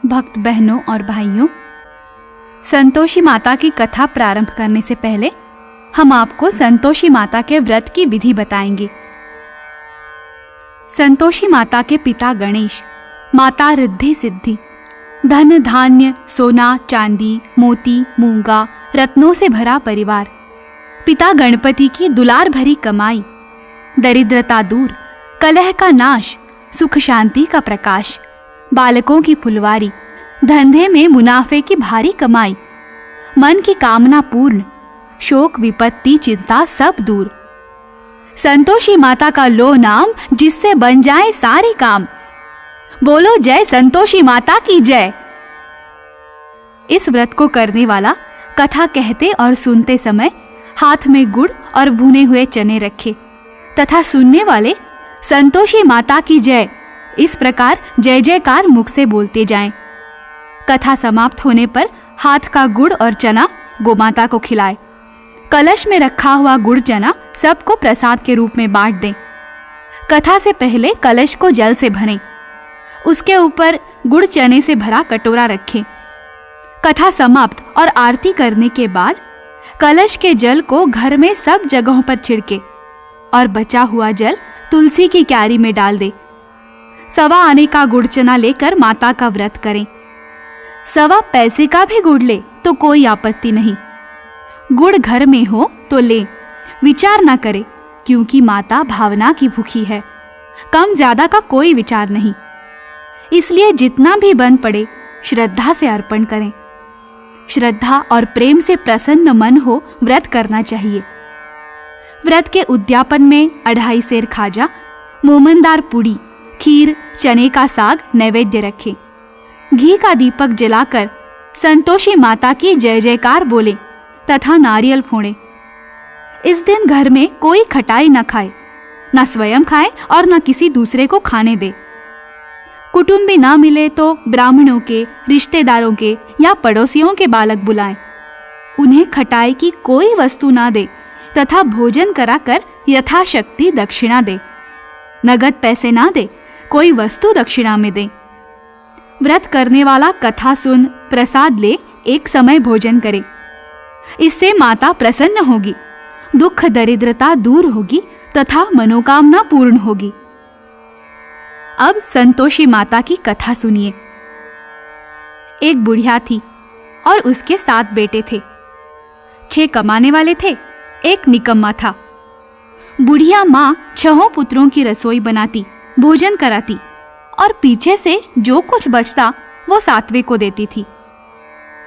भक्त बहनों और भाइयों, संतोषी माता की कथा प्रारंभ करने से पहले हम आपको संतोषी माता के व्रत की विधि बताएंगे। संतोषी माता के पिता गणेश, माता रिद्धि सिद्धि, धन धान्य सोना चांदी मोती मूंगा रत्नों से भरा परिवार। पिता गणपति की दुलार भरी कमाई, दरिद्रता दूर, कलह का नाश, सुख शांति का प्रकाश, बालकों की फुलवारी, धंधे में मुनाफे की भारी कमाई, मन की कामना पूर्ण, शोक विपत्ति चिंता सब दूर। संतोषी माता का लो नाम, जिससे बन जाए सारे काम। बोलो जय संतोषी माता की जय। इस व्रत को करने वाला कथा कहते और सुनते समय हाथ में गुड़ और भुने हुए चने रखे तथा सुनने वाले संतोषी माता की जय इस प्रकार जय जयकार मुख से बोलते जाएं। कथा समाप्त होने पर हाथ का गुड़ और चना गोमाता को खिलाए। कलश में रखा हुआ गुड़ चना सबको प्रसाद के रूप में बांट दें। कथा से पहले कलश को जल से भरें, उसके ऊपर गुड़ चने से भरा कटोरा रखें। कथा समाप्त और आरती करने के बाद कलश के जल को घर में सब जगहों पर छिड़के और बचा हुआ जल तुलसी की क्यारी में डाल दे। सवा आने का गुड़ चना लेकर माता का व्रत करें। सवा पैसे का भी गुड़ ले तो कोई आपत्ति नहीं। गुड़ घर में हो तो ले, विचार ना करे, क्योंकि माता भावना की भूखी है। कम ज्यादा का कोई विचार नहीं, इसलिए जितना भी बन पड़े श्रद्धा से अर्पण करें। श्रद्धा और प्रेम से प्रसन्न मन हो व्रत करना चाहिए। व्रत के उद्यापन में 2.5 सेर खाजा, मोमनदार पूड़ी, खीर, चने का साग नैवेद्य रखें। घी का दीपक जलाकर संतोषी माता की जय जयकार बोले तथा नारियल फोड़े। इस दिन घर में कोई खटाई न खाए, न स्वयं खाए और न किसी दूसरे को खाने दे। कुटुंबी ना मिले तो ब्राह्मणों के, रिश्तेदारों के या पड़ोसियों के बालक बुलाएं। उन्हें खटाई की कोई वस्तु ना दे तथा भोजन कराकर यथाशक्ति दक्षिणा दे। नगद पैसे ना दे, कोई वस्तु दक्षिणा में दे। व्रत करने वाला कथा सुन प्रसाद ले एक समय भोजन करे। इससे माता प्रसन्न होगी, दुख दरिद्रता दूर होगी तथा मनोकामना पूर्ण होगी। अब संतोषी माता की कथा सुनिए। एक बुढ़िया थी और उसके 7 बेटे थे। 6 कमाने वाले थे, एक निकम्मा था। बुढ़िया माँ 6 पुत्रों की रसोई बनाती, भोजन कराती और पीछे से जो कुछ बचता वो 7वें को देती थी।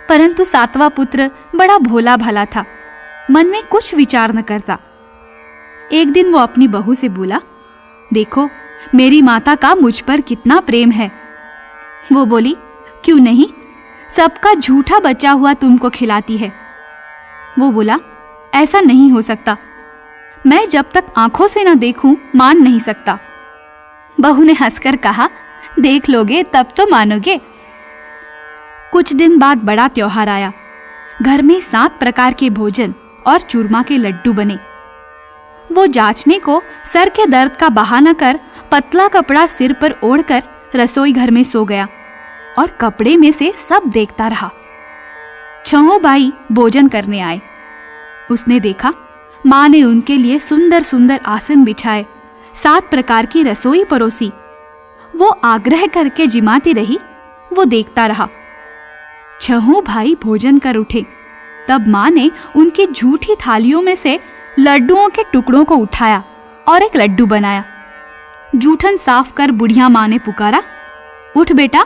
परंतु 7वां पुत्र बड़ा भोला भाला था, मन में कुछ विचार न करता। एक दिन वो अपनी बहू से बोला, देखो मेरी माता का मुझ पर कितना प्रेम है। वो बोली, क्यों नहीं, सबका झूठा बचा हुआ तुमको खिलाती है। वो बोला, ऐसा नहीं हो सकता, मैं जब तक आंखों से न देखूं मान नहीं सकता। बहू ने हंसकर कहा, देख लोगे तब तो मानोगे। कुछ दिन बाद बड़ा त्योहार आया। घर में 7 प्रकार के भोजन और चूरमा के लड्डू बने। वो जांचने को सर के दर्द का बहाना कर पतला कपड़ा सिर पर ओढ़कर रसोई घर में सो गया और कपड़े में से सब देखता रहा। 6 भाई भोजन करने आए। उसने देखा माँ ने उनके लिए सुंदर सुंदर आसन बिछाए, 7 प्रकार की रसोई परोसी। वो आग्रह करके जिमाती रही, वो देखता रहा। 6 भाई भोजन कर उठे, तब माँ ने उनकी झूठी थालियों में से लड्डुओं के टुकड़ों को उठाया और एक लड्डू बनाया। जूठन साफ कर बुढ़िया माँ ने पुकारा, उठ बेटा,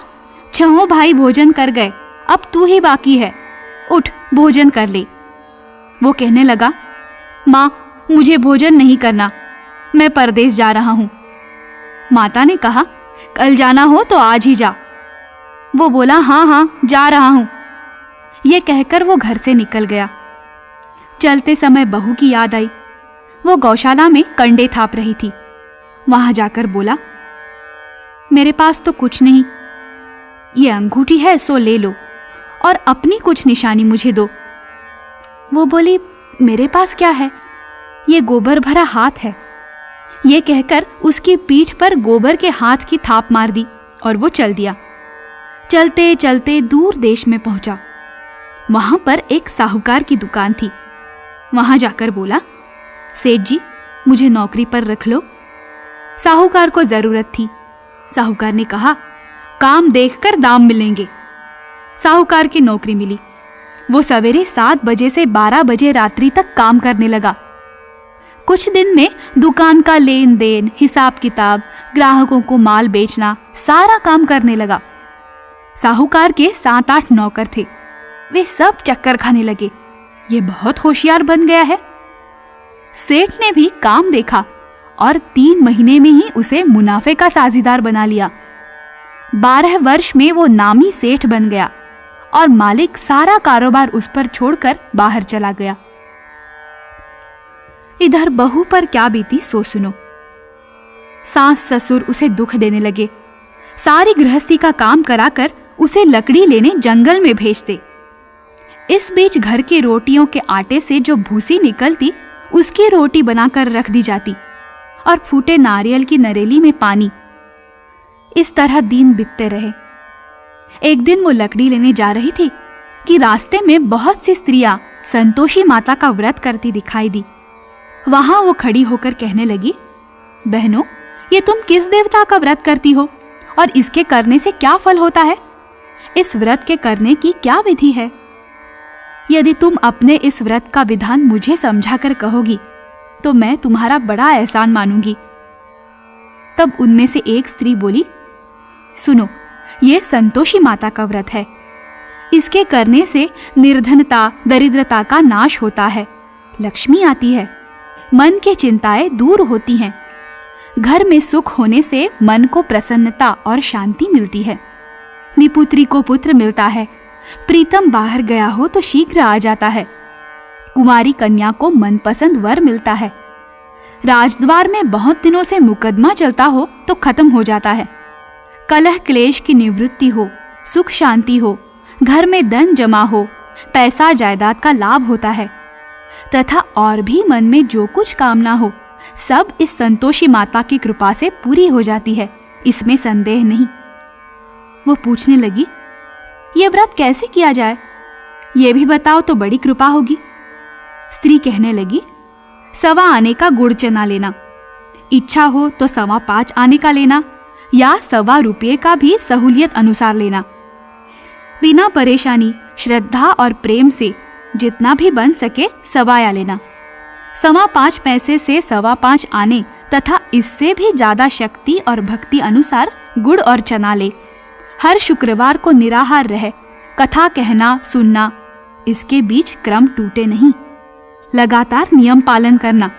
6 भाई भोजन कर गए, अब तू ही बाकी है, उठ भोजन कर ले। वो कहने लगा, माँ मुझे भोजन नहीं करना, मैं परदेश जा रहा हूँ। माता ने कहा, कल जाना हो तो आज ही जा। वो बोला, हाँ हाँ जा रहा हूँ। ये कहकर वो घर से निकल गया। चलते समय बहू की याद आई। वो गौशाला में कंडे थाप रही थी। वहां जाकर बोला, मेरे पास तो कुछ नहीं, ये अंगूठी है सो ले लो और अपनी कुछ निशानी मुझे दो। वो बोली, मेरे पास क्या है, ये गोबर भरा हाथ है। ये कहकर उसकी पीठ पर गोबर के हाथ की थाप मार दी और वो चल दिया। चलते चलते दूर देश में पहुंचा। वहां पर एक साहूकार की दुकान थी। वहां जाकर बोला, सेठ जी, मुझे नौकरी पर रख लो। साहूकार को जरूरत थी। साहूकार ने कहा, काम देखकर दाम मिलेंगे। साहूकार की नौकरी मिली। वो सवेरे 7 बजे से 12 बजे रात्रि तक काम करने लगा। कुछ दिन में दुकान का लेन देन, हिसाब किताब, ग्राहकों को माल बेचना, सारा काम करने लगा। साहूकार के 7-8 नौकर थे। वे सब चक्कर खाने लगे, ये बहुत होशियार बन गया है। सेठ ने भी काम देखा और 3 महीने में ही उसे मुनाफे का साझीदार बना लिया। 12 वर्ष में वो नामी सेठ बन गया और मालिक सारा कारोबार उस पर छोड़कर बाहर चला गया। इधर बहू पर क्या बीती सो सुनो। सास ससुर उसे दुख देने लगे। सारी गृहस्थी का काम कराकर उसे लकड़ी लेने जंगल में भेजते। इस बीच घर की रोटियों के आटे से जो भूसी निकलती, उसकी रोटी बनाकर रख दी जाती और फूटे नारियल की नरेली में पानी। इस तरह दिन बीतते रहे। एक दिन वो लकड़ी लेने जा रही थी कि रास्ते में बहुत सी स्त्रियां संतोषी माता का व्रत करती दिखाई दी। वहां वो खड़ी होकर कहने लगी, बहनों, ये तुम किस देवता का व्रत करती हो और इसके करने से क्या फल होता है? इस व्रत के करने की क्या विधि है? यदि तुम अपने इस व्रत का विधान मुझे समझाकर कहोगी तो मैं तुम्हारा बड़ा एहसान मानूंगी। तब उनमें से एक स्त्री बोली, सुनो, ये संतोषी माता का व्रत है। इसके करने से निर्धनता, दरिद्रता का नाश होता है, लक्ष्मी आती है, मन की चिंताएं दूर होती हैं, घर में सुख होने से मन को प्रसन्नता और शांति मिलती है, निपुत्री को पुत्र मिलता है, प्रीतम बाहर गया हो तो शीघ्र आ जाता है, कुमारी कन्या को मनपसंद वर मिलता है, राजद्वार में बहुत दिनों से मुकदमा चलता हो तो खत्म हो जाता है, कलह क्लेश की निवृत्ति हो, सुख शांति हो, घर में धन जमा हो, पैसा जायदाद का लाभ होता है, तथा और भी मन में जो कुछ कामना हो सब इस संतोषी माता की कृपा से पूरी हो जाती है, इसमें संदेह नहीं। वो पूछने लगी, ये व्रत कैसे किया जाए? ये भी बताओ तो बड़ी कृपा होगी। स्त्री कहने लगी, 1.25 आने का गुड़ चना लेना, इच्छा हो तो 5.25 आने का लेना या 1.25 रुपये का भी सहूलियत अनुसार लेना। बिना परेशानी, श्रद्धा और प्रेम से जितना भी बन सके 1.25 लेना। 5.25 पैसे से 5.25 आने तथा इससे भी ज्यादा शक्ति और भक्ति अनुसार गुड़ और चना ले। हर शुक्रवार को निराहार रहे, कथा कहना सुनना, इसके बीच क्रम टूटे नहीं, लगातार नियम पालन करना।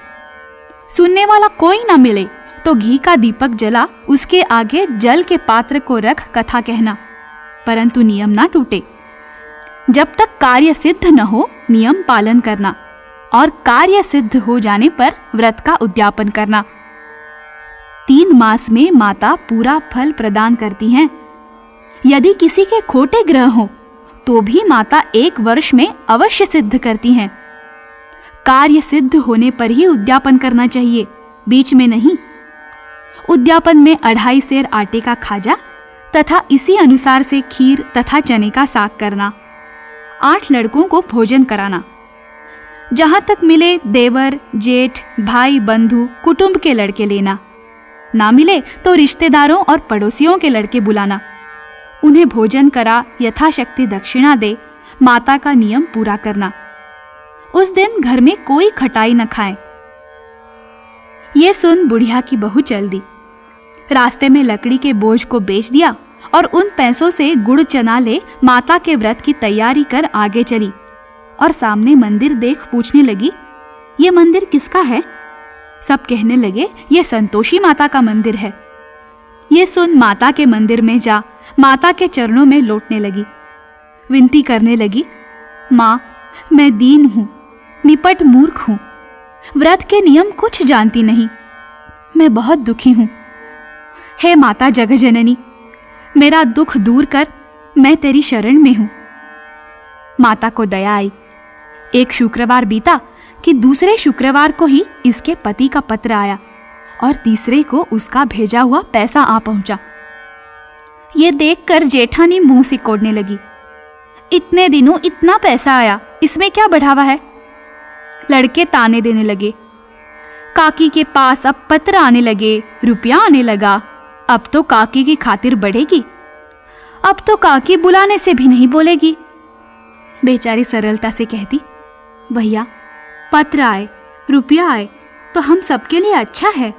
सुनने वाला कोई ना मिले तो घी का दीपक जला उसके आगे जल के पात्र को रख कथा कहना, परंतु नियम ना टूटे। जब तक कार्य सिद्ध न हो नियम पालन करना और कार्य सिद्ध हो जाने पर व्रत का उद्यापन करना। 3 मास में माता पूरा फल प्रदान करती हैं। यदि किसी के खोटे ग्रह हो तो भी माता 1 वर्ष में अवश्य सिद्ध करती हैं। कार्य सिद्ध होने पर ही उद्यापन करना चाहिए, बीच में नहीं। उद्यापन में 2.5 सेर आटे का खाजा तथा इसी अनुसार से खीर तथा चने का साग करना। 8 लड़कों को भोजन कराना। जहां तक मिले देवर, जेठ, भाई, बंधु, कुटुंब के लड़के लेना। ना मिले तो रिश्तेदारों और पड़ोसियों के लड़के बुलाना। उन्हें भोजन करा, यथाशक्ति दक्षिणा दे, माता का नियम पूरा करना। उस दिन घर में कोई खटाई न खाए। ये सुन बुढ़िया की बहू चल दी। रास्ते में लकड़ी के बोझ को बेच दिया और उन पैसों से गुड़ चना ले माता के व्रत की तैयारी कर आगे चली और सामने मंदिर देख पूछने लगी, ये मंदिर किसका है? सब कहने लगे, ये संतोषी माता का मंदिर है। ये सुन माता के मंदिर में जा माता के चरणों में लौटने लगी। विनती करने लगी, माँ, मैं दीन हूँ, निपट मूर्ख हूँ, व्रत के नियम कुछ जानती नहीं, मैं बहुत दुखी हूँ। हे माता जगजननी, मेरा दुख दूर कर, मैं तेरी शरण में हूँ। माता को दया आई। एक शुक्रवार बीता कि दूसरे शुक्रवार को ही इसके पति का पत्र आया और तीसरे को उसका भेजा हुआ पैसा आ पहुंचा। ये देखकर जेठानी मुंह सिकोड़ने लगी। इतने दिनों इतना पैसा आया, इसमें क्या बढ़ावा है? लड़के ताने देने लगे। काकी के पास अब पत्र आने लगे, रुपया आने लगा। अब तो काकी की खातिर बढ़ेगी, अब तो काकी बुलाने से भी नहीं बोलेगी। बेचारी सरलता से कहती, भैया पत्र आए, रुपया आए तो हम सबके लिए अच्छा है।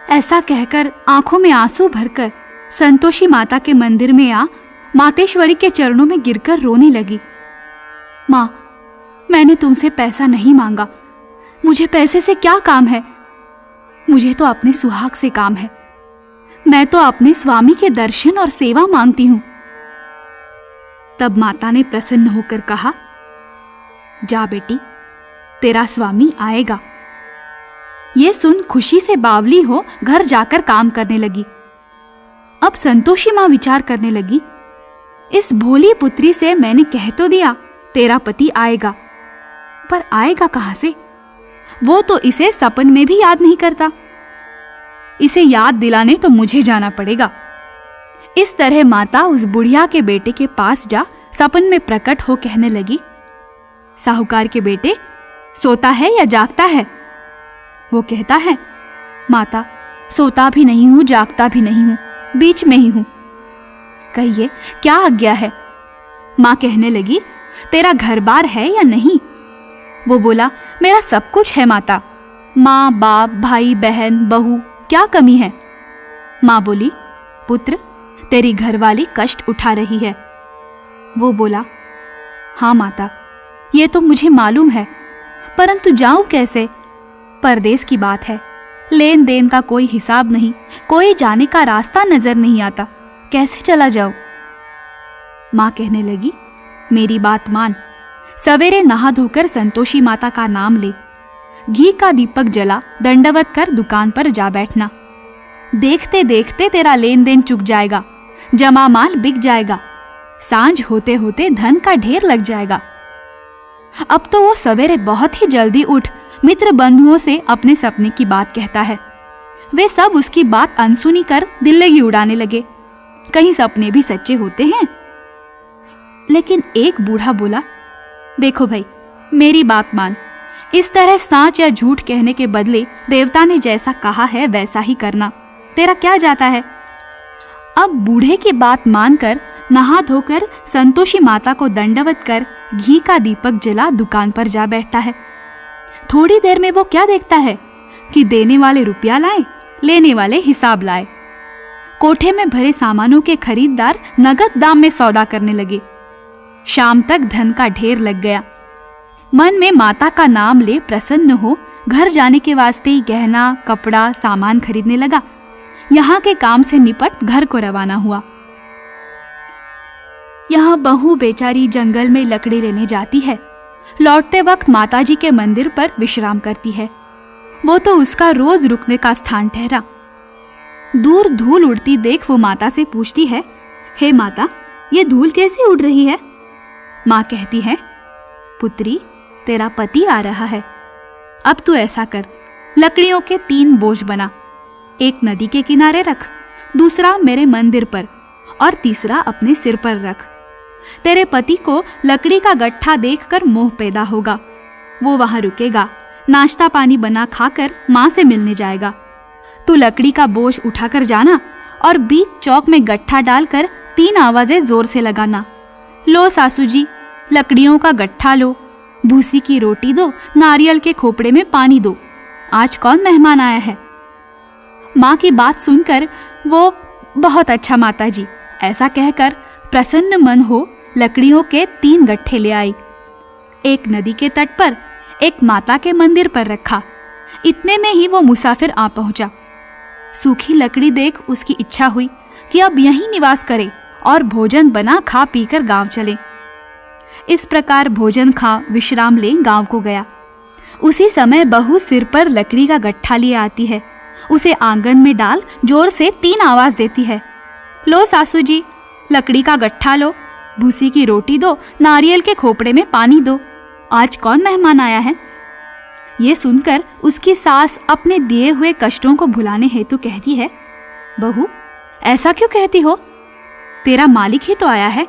ऐसा कहकर आंखों में आंसू भरकर संतोषी माता के मंदिर में आ मातेश्वरी के चरणों में गिरकर रोने लगी। माँ, मैंने तुमसे पैसा नहीं मांगा, मुझे पैसे से क्या काम है? मुझे तो अपने सुहाग से काम है। मैं तो अपने स्वामी के दर्शन और सेवा मांगती हूं। तब माता ने प्रसन्न होकर कहा, जा बेटी, तेरा स्वामी आएगा। ये सुन खुशी से बावली हो घर जाकर काम करने लगी। अब संतोषी मां विचार करने लगी, इस भोली पुत्री से मैंने कह तो दिया तेरा पति आएगा, पर आएगा कहां से? वो तो इसे सपन में भी याद नहीं करता। इसे याद दिलाने तो मुझे जाना पड़ेगा। इस तरह माता उस बुढ़िया के बेटे के पास जा सपन में प्रकट हो कहने लगी, साहूकार के बेटे, सोता है या जागता है? वो कहता है, माता सोता भी नहीं हूं, जागता भी नहीं हूं, बीच में ही हूं। कहिए क्या आज्ञा है? मां कहने लगी, तेरा घर बार है या नहीं? वो बोला, मेरा सब कुछ है माता, माँ बाप भाई बहन बहू, क्या कमी है? माँ बोली, पुत्र तेरी घरवाली कष्ट उठा रही है। वो बोला, हाँ माता, ये तो मुझे मालूम है, परंतु जाऊं कैसे? परदेश की बात है, लेन देन का कोई हिसाब नहीं, कोई जाने का रास्ता नजर नहीं आता, कैसे चला जाऊं? माँ कहने लगी, मेरी बात मान, सवेरे नहा धोकर संतोषी माता का नाम ले, घी का दीपक जला दंडवत कर दुकान पर जा बैठना। देखते देखते तेरा लेन देन चुक जाएगा, जमा माल बिक जाएगा, सांझ होते होते धन का ढेर लग जाएगा। अब तो वो सवेरे बहुत ही जल्दी उठ मित्र बंधुओं से अपने सपने की बात कहता है। वे सब उसकी बात अनसुनी कर दिल्लगी उड़ाने लगे, कहीं सपने भी सच्चे होते हैं। लेकिन एक बूढ़ा बोला, देखो भाई, मेरी बात मान, इस तरह सांच या झूठ कहने के बदले देवता ने जैसा कहा है वैसा ही करना, तेरा क्या जाता है? अब बूढ़े की बात मानकर नहा धोकर संतोषी माता को दंडवत कर घी का दीपक जला दुकान पर जा बैठता है। थोड़ी देर में वो क्या देखता है कि देने वाले रुपया लाए, लेने वाले हिसाब लाए। कोठे में भरे सामानों के खरीददार नगद दाम में सौदा करने लगे। शाम तक धन का ढेर लग गया। मन में माता का नाम ले प्रसन्न हो घर जाने के वास्ते ही गहना कपड़ा सामान खरीदने लगा। यहाँ के काम से निपट घर को रवाना हुआ। यहाँ बहू बेचारी जंगल में लकड़ी लेने जाती है, लौटते वक्त माताजी के मंदिर पर विश्राम करती है। वो तो उसका रोज रुकने का स्थान ठहरा। दूर धूल उड़ती देख वो माता से पूछती है, हे माता, ये धूल कैसे उड़ रही है? माँ कहती है, पुत्री, तेरा पति आ रहा है। अब तू ऐसा कर, लकड़ियों के 3 बोझ बना, एक नदी के किनारे रख, दूसरा मेरे मंदिर पर और तीसरा अपने सिर पर रख। तेरे पति को लकड़ी का गट्ठा देखकर मोह पैदा होगा। वो वहां रुकेगा, नाश्ता पानी बना खाकर माँ से मिलने जाएगा। तू लकड़ी का बोझ उठाकर जाना और बीच चौक में गट्ठा डालकर 3 आवाजें जोर से लगाना, लो सासू जी, लकड़ियों का गट्ठा लो, भूसी की रोटी दो, नारियल के खोपड़े में पानी दो, आज कौन मेहमान आया है? माँ की बात सुनकर वो, बहुत अच्छा माता जी, ऐसा कहकर प्रसन्न मन हो लकड़ियों के 3 गट्ठे ले आई। एक नदी के तट पर, एक माता के मंदिर पर रखा। इतने में ही वो मुसाफिर आ पहुंचा। सूखी लकड़ी देख उसकी इच्छा हुई कि अब यहीं निवास करे और भोजन बना खा पीकर गांव चले। इस प्रकार भोजन खा विश्राम ले गांव को गया। उसी समय बहू सिर पर लकड़ी का गट्ठा लिए आती है। उसे आंगन में डाल जोर से 3 आवाज देती है, लो सासू जी, लकड़ी का गट्ठा लो, भूसी की रोटी दो, नारियल के खोपड़े में पानी दो, आज कौन मेहमान आया है? ये सुनकर उसकी सास अपने दिए हुए कष्टों को भुलाने हेतु कहती है, बहू, ऐसा क्यों कहती हो? तेरा मालिक ही तो आया है।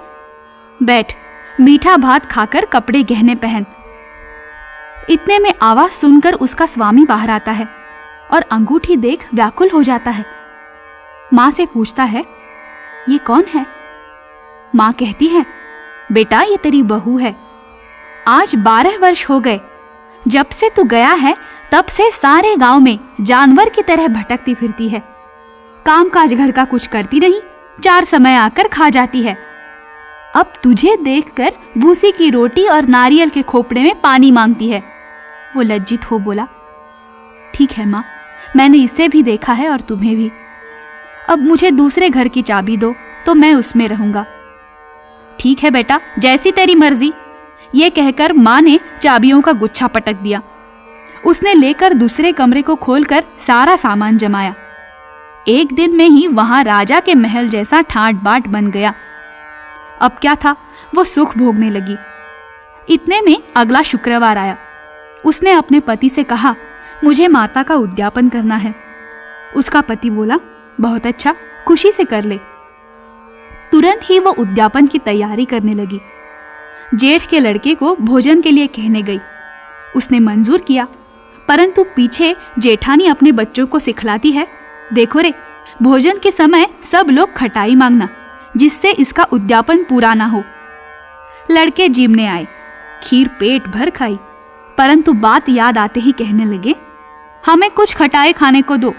बैठ, मीठा भात खाकर कपड़े गहने पहन। इतने में आवाज सुनकर उसका स्वामी बाहर आता है और अंगूठी देख व्याकुल हो जाता है। माँ से पूछता है, ये कौन है? माँ कहती है, बेटा ये तेरी बहू है। आज 12 वर्ष हो गए, जब से तू गया है तब से सारे गांव में जानवर की तरह भटकती फिरती है। काम काज घर का कुछ करती नहीं, 4 समय आकर खा जाती है। अब तुझे देखकर भूसी की रोटी और नारियल के खोपड़े में पानी मांगती है। वो लज्जित हो बोला, ठीक है माँ, मैंने इसे भी देखा है और तुम्हें भी। अब मुझे दूसरे घर की चाबी दो तो मैं उसमें रहूंगा। ठीक है बेटा, जैसी तेरी मर्जी। ये कहकर माँ ने चाबियों का गुच्छा पटक दिया। उसने लेकर दूसरे कमरे को खोलकर सारा सामान जमाया। एक दिन में ही वहां राजा के महल जैसा ठाट बाट बन गया। अब क्या था, वो सुख भोगने लगी। इतने में अगला शुक्रवार आया। उसने अपने पति से कहा, मुझे माता का उद्यापन करना है। उसका पति बोला, बहुत अच्छा, खुशी से कर ले। तुरंत ही वो उद्यापन की तैयारी करने लगी। जेठ के लड़के को भोजन के लिए कहने गई। उसने मंजूर किया, परंतु पीछे जेठानी अपने बच्चों को सिखलाती है, देखो रे, भोजन के समय सब लोग खटाई मांगना, जिससे इसका उद्यापन पूरा ना हो। लड़के जिमने आए, खीर पेट भर खाई, परंतु बात याद आते ही कहने लगे, हमें कुछ खटाई खाने को दो,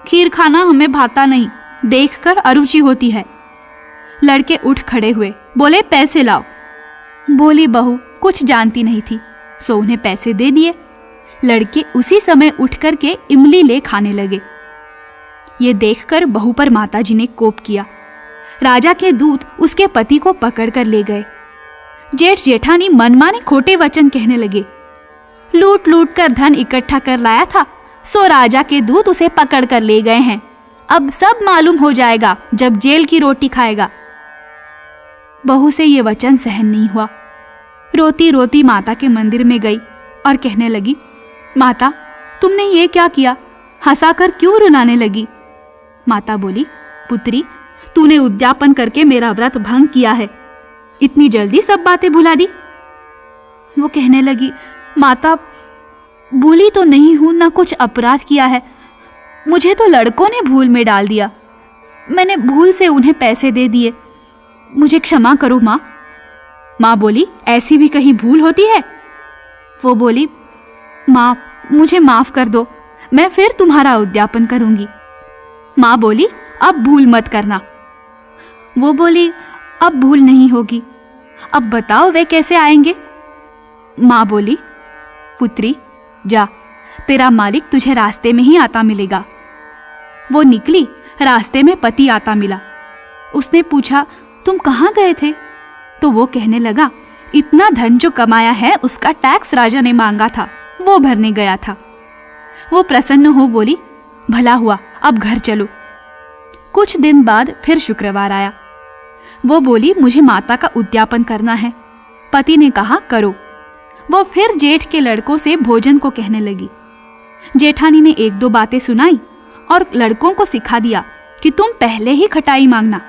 खीर खाना हमें भाता नहीं, देखकर अरुचि होती है। लड़के उठ खड़े हुए, बोले पैसे लाओ। बोली बहू कुछ जानती नहीं थी, सो उन्हें पैसे दे दिए। लड़के उसी समय उठ कर के इमली ले खाने लगे। ये देखकर बहू पर माताजी ने कोप किया। राजा के दूत उसके पति को पकड़ कर ले गए। जेठ जेठानी मनमाने खोटे वचन कहने लगे, लूट लूट कर धन इकट्ठा कर लाया था, सो राजा के दूत उसे पकड़ कर ले गए हैं। अब सब मालूम हो जाएगा जब जेल की रोटी खाएगा। बहू से ये वचन सहन नहीं हुआ। रोती रोती माता के मंदिर में गई और कहने लगी, माता तुमने ये क्या किया, हंसाकर क्यों रुलाने लगी? माता बोली, पुत्री तूने उद्यापन करके मेरा व्रत भंग किया है, इतनी जल्दी सब बातें भुला दी। वो कहने लगी, माता भूली तो नहीं हूं, ना कुछ अपराध किया है, मुझे तो लड़कों ने भूल में डाल दिया, मैंने भूल से उन्हें पैसे दे दिए, मुझे क्षमा करो माँ। माँ बोली, ऐसी भी कहीं भूल होती है? वो बोली, माँ मुझे माफ कर दो, मैं फिर तुम्हारा उद्यापन करूंगी। माँ बोली, अब भूल मत करना। वो बोली, अब भूल नहीं होगी, अब बताओ वे कैसे आएंगे? माँ बोली, पुत्री जा, तेरा मालिक तुझे रास्ते में ही आता मिलेगा। वो निकली, रास्ते में पति आता मिला। उसने पूछा, तुम कहाँ गए थे? तो वो कहने लगा, इतना धन जो कमाया है उसका टैक्स राजा ने मांगा था, वो भरने गया था। वो प्रसन्न हो बोली, भला हुआ, अब घर चलो। कुछ दिन बाद फिर शुक्रवार आया। वो बोली, मुझे माता का उद्यापन करना है। पति ने कहा, करो। वो फिर जेठ के लड़कों से भोजन को कहने लगी। जेठानी ने 1-2 बातें सुनाई और लड़कों को सिखा दिया कि तुम पहले ही खटाई मांगना।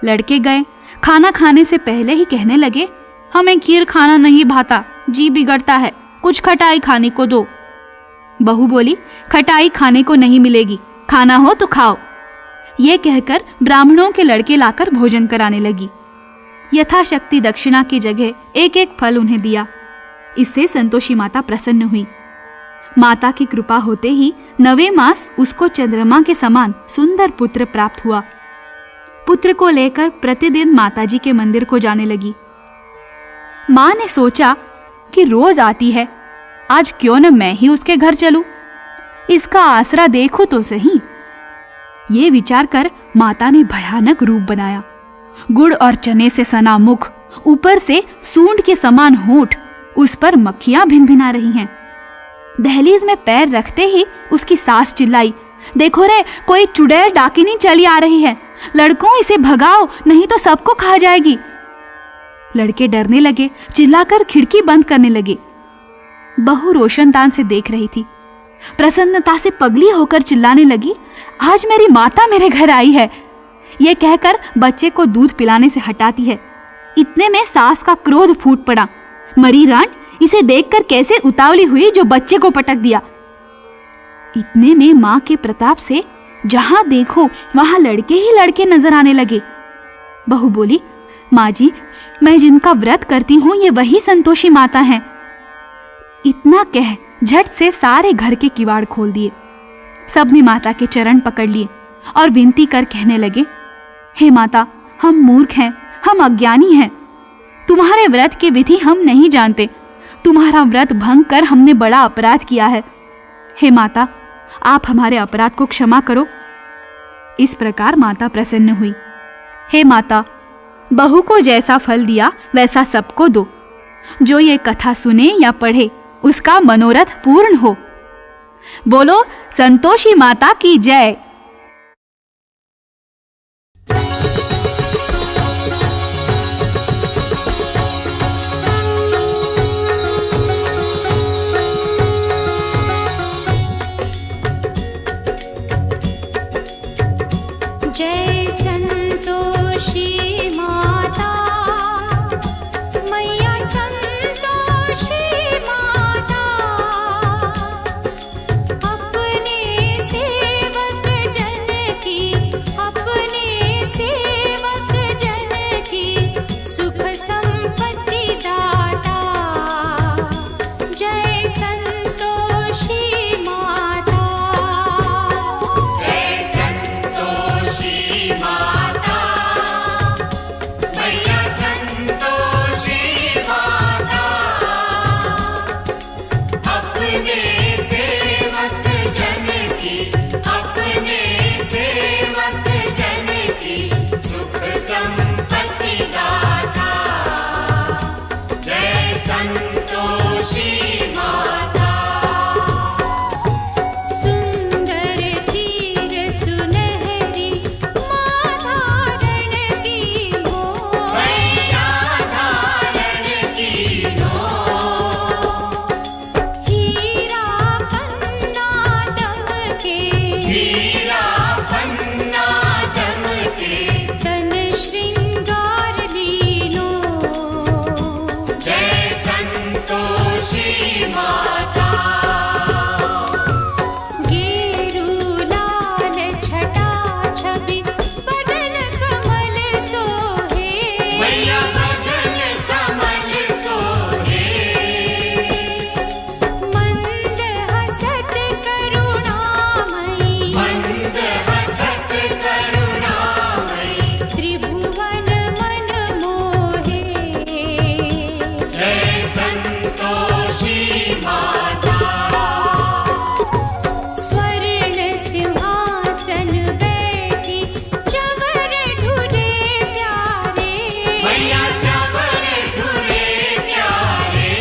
लड़के गए, खाना खाने से पहले ही कहने लगे, हमें खीर खाना नहीं भाता, जी बिगड़ता है, कुछ खटाई खाने को दो। बहू बोली, खटाई खाने को नहीं मिलेगी, खाना हो तो खाओ। ये कहकर ब्राह्मणों के लड़के लाकर भोजन कराने लगी। यथाशक्ति दक्षिणा की जगह 1-1 फल उन्हें दिया। इससे संतोषी माता प्रसन्न हुई। माता की कृपा होते ही 9वें मास उसको चंद्रमा के समान सुंदर पुत्र प्राप्त हुआ। पुत्र को लेकर प्रतिदिन माताजी के मंदिर को जाने लगी। माँ ने सोचा कि रोज आती है, आज क्यों न मैं ही उसके घर चलूं, इसका आसरा देखूं तो सही। ये विचार कर माता ने भयानक रूप बनाया। गुड़ और चने से सना मुख, ऊपर से सूंड के समान होंठ, उस पर मक्खियां भिनभिना रही हैं। दहलीज में पैर रखते ही उसकी सास चिल्लाई, देखो रे, कोई चुड़ैल डाकिनी चली आ रही है, लड़कों इसे भगाओ नहीं तो सबको खा जाएगी। लड़के डरने लगे, चिल्लाकर खिड़की बंद करने लगे। बहू रोशनदान से देख रही थी। प्रसन्नता से पगली होकर चिल्लाने लगी, आज मेरी माता मेरे घर आई है। ये कहकर बच्चे को दूध पिलाने से हटाती है। इतने में सास का क्रोध फूट पड़ा। मरी रान इसे देखकर कैसे उतावली हुई जो बच्चे को पटक दिया। इतने में माँ के प्रताप से जहां देखो वहां लड़के ही लड़के नजर आने लगे। बहू बोली, माँ जी, मैं जिनका व्रत करती हूँ ये वही संतोषी माता हैं। इतना कह झट से सारे घर के किवाड़ खोल दिए। सबने माता के चरण पकड़ लिए और विनती कर कहने लगे, हे माता, हम मूर्ख हैं, हम अज्ञानी हैं। तुम्हारे व्रत की विधि हम नहीं जानते। तुम्हारा व्रत भंग कर हमने बड़ा अपराध किया है। हे माता, आप हमारे अपराध को क्षमा करो। इस प्रकार माता प्रसन्न हुई। हे माता, बहू को जैसा फल दिया वैसा सबको दो। जो ये कथा सुने या पढ़े उसका मनोरथ पूर्ण हो। बोलो संतोषी माता की जय। जय संतोषी माता, मैया संतोषी माता, अपने सेवक जन की, अपने सेवक जन की सुख संपत्ति दाता। जय संतोषी माता, जय संतोषी माता, मैया संतोषी माता, अपने सेवक जन की, अपने सेवक जन की सुख संपत्ति दाता। जय संतोषी माता। सुंदर चीर सुनहरी माँ धारण की हो, मैया धारण की हो। हीरा पन्ना दमके, हीरा पन्ना दमके, तन श्रृंगार लीनो। जय संतोषी माता। गेरू लाल छटा छवि बदन कमल सोहे, मैया बदन कमल सोहे। मंद हसत करुणामयी, मंद हसत करुणामयी, त्रिभुवन मन मोहे। जय संतोषी माता। स्वर्ण सिंहासन बैठी चवर ढूले प्यारे, मैया चवर ढूले प्यारे।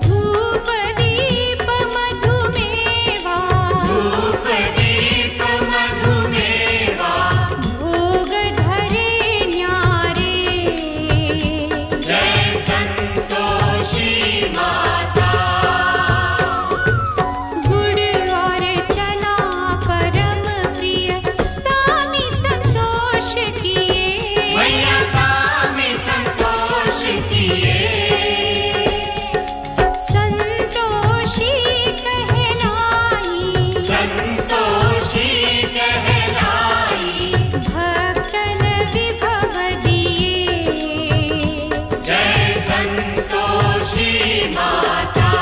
धूप दीप मधुमेवा, धूप दीप मधुमेवा, भोग धरे न्यारे। जय संतोषी माता। गुड़ और चना परम प्रिय तामी संतोष किए, मैया तामी संतोष किए। संतोषी कहलाई, संतोषी कहलाई, भक्तन विभव दिए। जय संतोषी माता।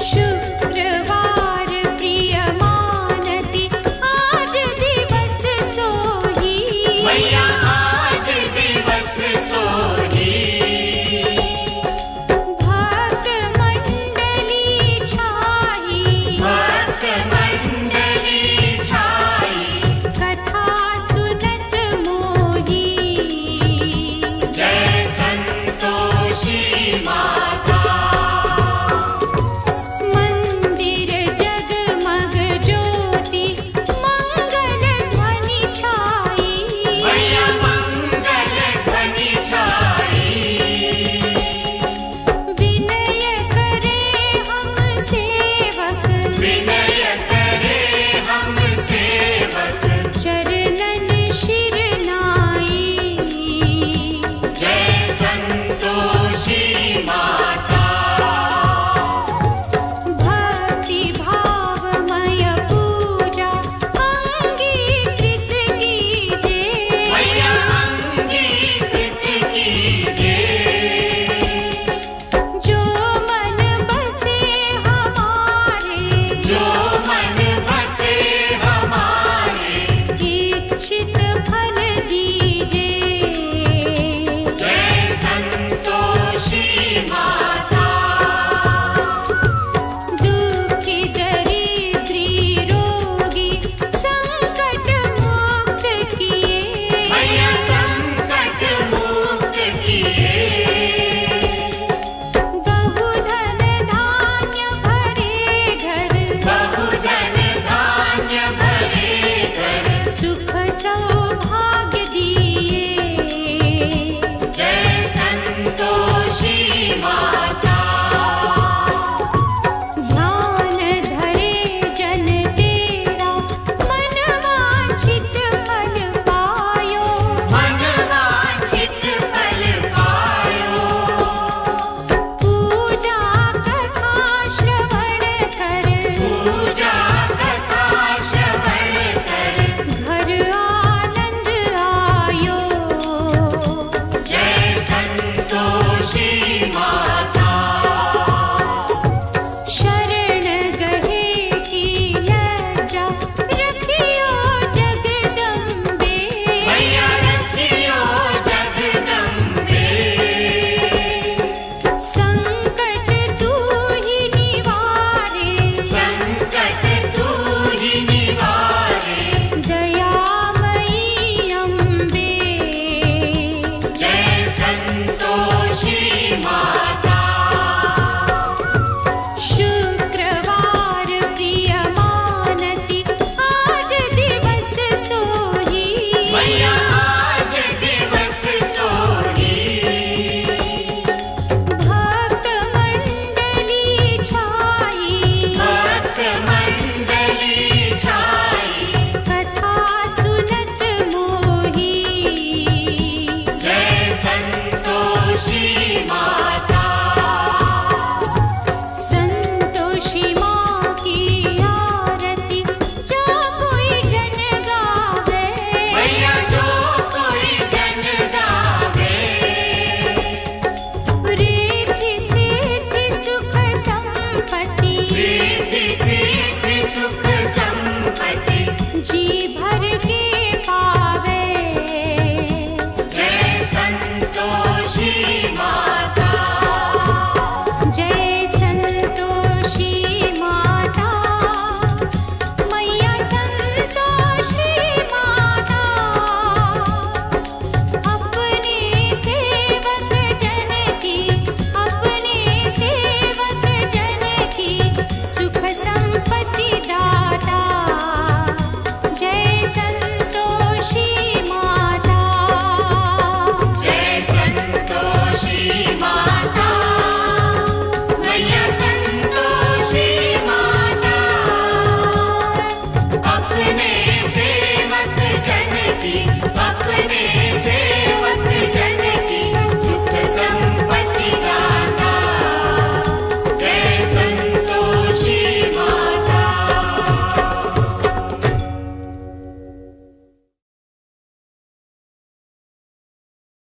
शुक्रवार प्रिय मानती आज दिवस सोही, मैया आज दिवस सोही। भक्त मंडली छाई, भक्त मंडली छाई, कथा सुनत मोही। जय संतोषी माता। मंदिर जगमग ज्योति मंगल ध्वनि छाई, मैया दी